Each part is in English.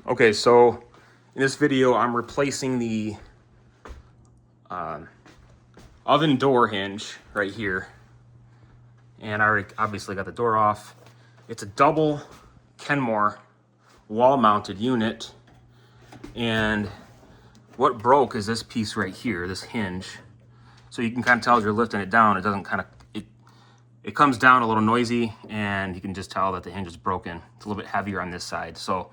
Okay, so in this video, I'm replacing the oven door hinge right here. And I already obviously got the door off. It's a double Kenmore wall-mounted unit. And what broke is this piece right here, this hinge. So you can kind of tell as you're lifting it down, it doesn't kind of, it comes down a little noisy, and you can just tell that the hinge is broken. It's a little bit heavier on this side. So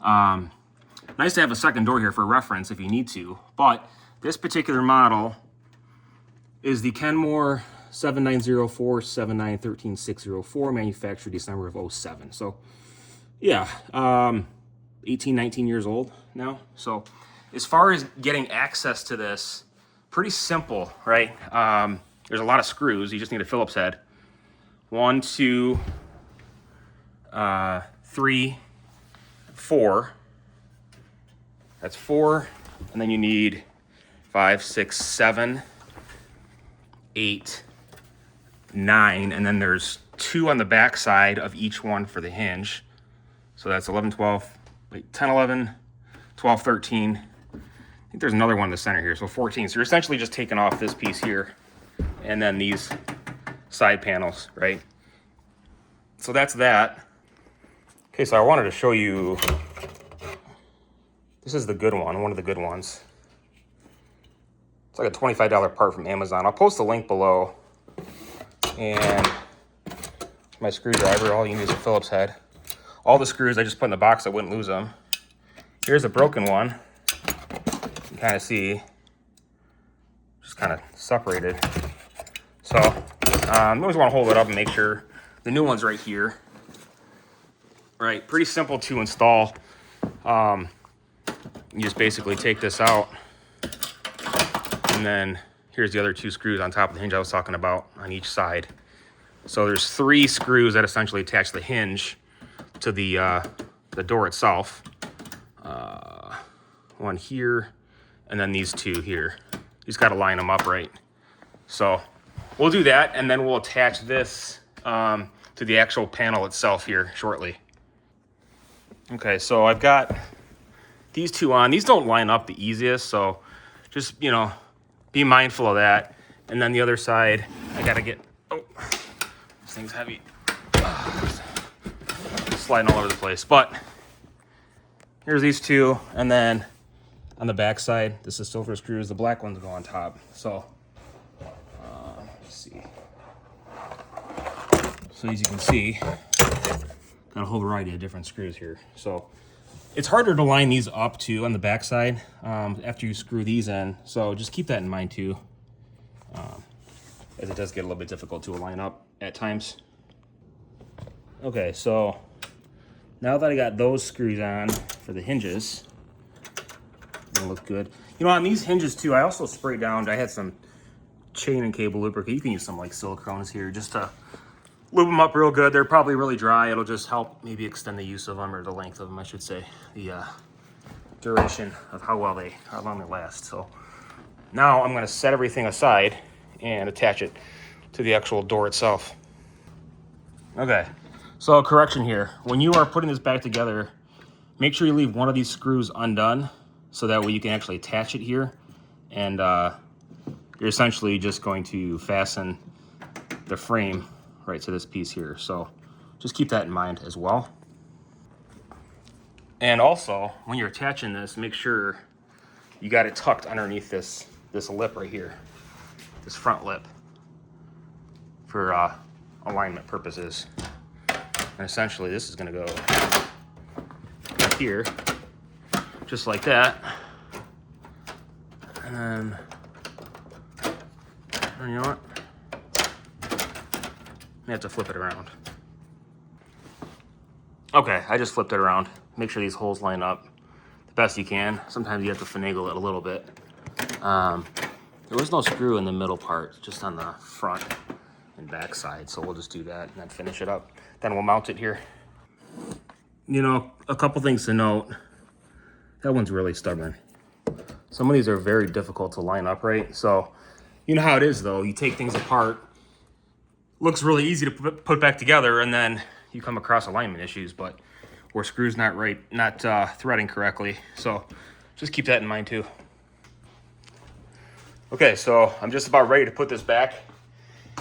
nice to have a second door here for reference if you need to. But this particular model is the Kenmore 7904-7913-604, manufactured December of 07. So yeah, 18, 19 years old now. So as far as getting access to this, pretty simple, right? There's a lot of screws. You just need a Phillips head. 1, 2, 3, 4. That's 4. And then you need 5, 6, 7, 8, 9. And then there's 2 on the back side of each one for the hinge. So that's 11, 12, 10, 11, 12, 13. I think there's another one in the center here, so 14. So you're essentially just taking off this piece here and then these side panels, right? So that's that. Okay, so I wanted to show you, this is the good one of the good ones. It's like a $25 part from Amazon. I'll post a link below. And my screwdriver, all you need is a Phillips head. All the screws I just put in the box, I wouldn't lose them. Here's a broken one. You can kind of see, just kind of separated. So you always want to hold it up and make sure the new one's right here. Right, pretty simple to install. You just basically take this out, and then here's the other 2 screws on top of the hinge I was talking about on each side. So there's 3 screws that essentially attach the hinge to the door itself. One here, and then these 2 here. You just got to line them up right. So we'll do that, and then we'll attach this to the actual panel itself here shortly. Okay, so I've got these 2 on. These don't line up the easiest, so just, you know, be mindful of that. And then the other side, I got to get, oh, this thing's heavy. Sliding all over the place. But here's these 2, and then on the back side, this is silver screws. The black ones go on top. So let's see. So as you can see, got a whole variety of different screws here. So it's harder to line these up too on the back side after you screw these in. So just keep that in mind too, as it does get a little bit difficult to line up at times. Okay, so now that I got those screws on for the hinges, they look good. You know, on these hinges too, I also sprayed down, I had some chain and cable lubricant. You can use some like silicones here just to lube them up real good. They're probably really dry. It'll just help maybe extend the use of them, or the length of them, I should say. The duration of how long they last. So now I'm gonna set everything aside and attach it to the actual door itself. Okay. So correction here, when you are putting this back together, make sure you leave one of these screws undone so that way you can actually attach it here. And you're essentially just going to fasten the frame right to this piece here. So just keep that in mind as well. And also, when you're attaching this, make sure you got it tucked underneath this lip right here, this front lip, for alignment purposes. And essentially this is gonna go right here, just like that. And you know what? You have to flip it around. Okay, I just flipped it around. Make sure these holes line up the best you can. Sometimes you have to finagle it a little bit. There was no screw in the middle part, just on the front and back side. So we'll just do that and then finish it up. Then we'll mount it here. You know, a couple things to note. That one's really stubborn. Some of these are very difficult to line up right. So you know how it is though. You take things apart, looks really easy to put back together, and then you come across alignment issues. But or screws not threading correctly. So just keep that in mind too. Okay, so I'm just about ready to put this back.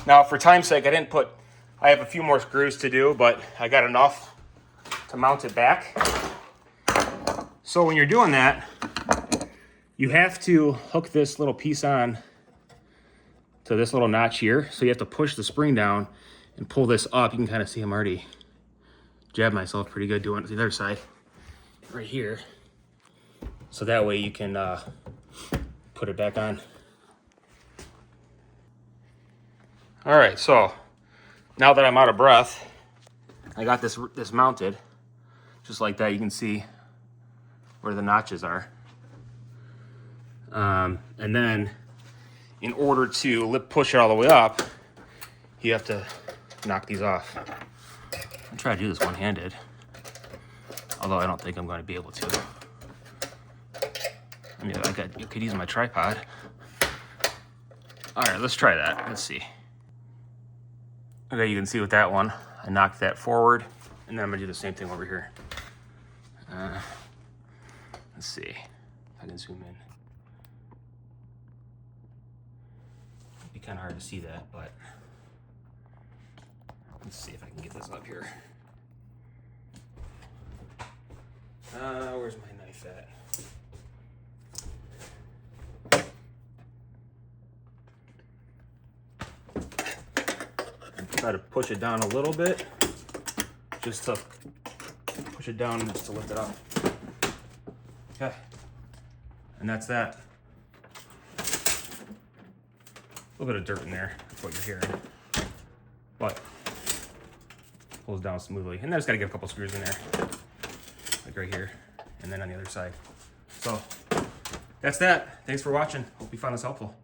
Now for time's sake, I have a few more screws to do, but I got enough to mount it back. So when you're doing that, you have to hook this little piece on to this little notch here. So you have to push the spring down and pull this up. You can kind of see I'm already jabbed myself pretty good doing it to the other side right here. So that way you can put it back on. All right, so now that I'm out of breath, I got this mounted just like that. You can see where the notches are. And then in order to push it all the way up, you have to knock these off. I'll try to do this one-handed, although I don't think I'm going to be able to. I mean, I could use my tripod. All right, let's try that. Let's see. Okay, you can see with that one, I knocked that forward, and then I'm gonna do the same thing over here. Let's see if I can zoom in. It'd be kind of hard to see that, but let's see if I can get this up here. Where's my knife at? Try to push it down a little bit, just to push it down and just to lift it up. Okay, and that's that. A little bit of dirt in there, that's what you're hearing, but pulls down smoothly. And then I just gotta get a couple screws in there, like right here, and then on the other side. So that's that. Thanks for watching. Hope you found this helpful.